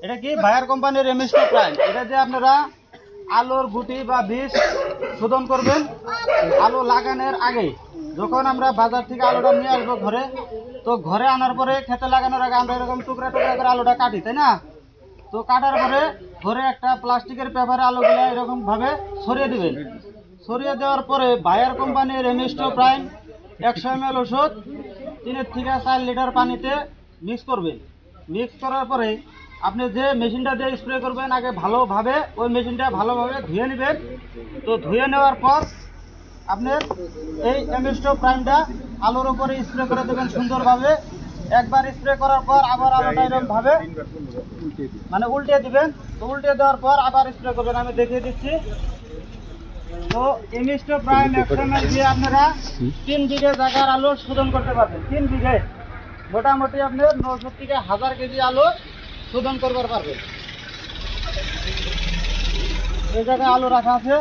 এটা কি বায়ার কোম্পানির এমএসটো প্রাইম। এটা যে আপনারা আলুর গুটি বা বীজ শোধন করবেন আলু লাগানোর আগে, যখন আমরা বাজার থেকে আলুটা নিয়ে আসবো ঘরে, তো ঘরে আনার পরে খেতে লাগানোর আগে আমরা এরকম টুকরা টুকরা করে আলুটা কাটি, তাই না? তো কাটার পরে ঘরে একটা প্লাস্টিকের পেপারে আলুগুলো এরকম ভাবে ছড়িয়ে দিবেন। ছড়িয়ে দেওয়ার পরে বায়ার কোম্পানির এমএসটো প্রাইম 100 ml ওষুধ 3 থেকে 4 লিটার পানিতে মিক্স করবেন। মিক্স করার পরে আপনি যে মেশিনটা দিয়ে স্প্রে করবেন আগে ভালোভাবে ওই মেশিনটা ভালোভাবে ধুয়ে নেবেন। তো ধুয়ে নেওয়ার পর আপনার এই এমএসটো প্রাইমটা আলুর উপরে স্প্রে করে দেবেন সুন্দরভাবে। একবার স্প্রে করার পর আবার আলুটা এরকম ভাবে মানে উল্টে দিবেন। তো উল্টে দেওয়ার পর আবার স্প্রে করবেন, আমি দেখিয়ে দিচ্ছি। তো এমএসটো প্রাইম 100 ml দিয়ে আপনারা 3 বিঘে জায়গার আলু শোধন করতে পারবেন। 3 বিঘে মোটামুটি আপনার 900 থেকে 1000 কেজি আলু শোধন করবার পারবেন। এই জায়গায় আলু রাখা আছে।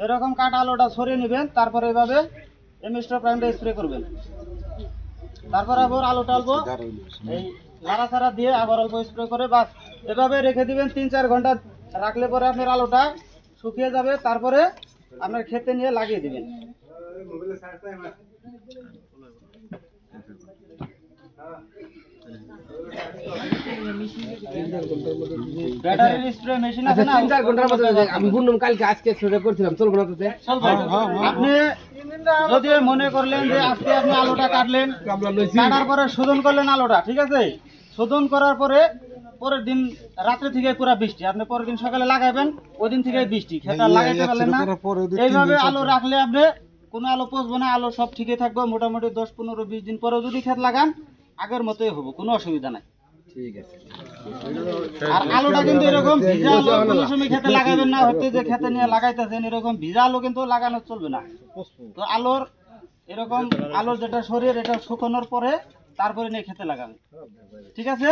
এরকম কাটা আলুটা সরিয়ে নেবেন, তারপরে এভাবে এমএসটো প্রাইমটা স্প্রে করবেন। তারপর আবার আলুটা অল্প এই নাড়াচাড়া দিয়ে আবার অল্প স্প্রে করে বাস এভাবে রেখে দিবেন। 3-4 ঘন্টা রাখলে পরে আপনার আলুটা শুকিয়ে যাবে। তারপরে আপনার ক্ষেতে নিয়ে লাগিয়ে দিবেন। ব্যাটারি স্প্রে মেশিন আছে না? 3-4 ঘন্টার মধ্যে আমি বুনলাম কালকে, আজকে স্প্রে করছিলাম, চলবে না তো? আপনি যদি মনে করলেন যে আজকে আপনি আলুটা কাটলেন, কাটার পরে শোধন করলেন আলুটা, ঠিক আছে? শোধন করার পরে পরের দিন রাত্রে থেকে পুরো বৃষ্টি, আপনি পরের দিন সকালে লাগাবেন, ওই দিন থেকে বৃষ্টি, খেতে লাগাইতে পারলেন না। এইভাবে আলু রাখলে আপনি কোনো আলু পচবে না, আলু সব ঠিকই থাকবে। মোটামুটি 10-15-20 দিন পরেও যদি খেত লাগান আগের মতোই হবো, কোনো অসুবিধা নাই। ঠিক আছে। আর আলুটা কিন্তু এরকম ভিজা আলু কোনো সময় খেতে লাগাবেন না, হচ্ছে যে খেতে নিয়ে লাগাইতেছেন এরকম ভিজা আলু কিন্তু লাগানো চলবে না। তো আলুর এরকম আলুর যেটা শরীর এটা শুকানোর পরে তারপরে নিয়ে খেতে লাগাবেন, ঠিক আছে?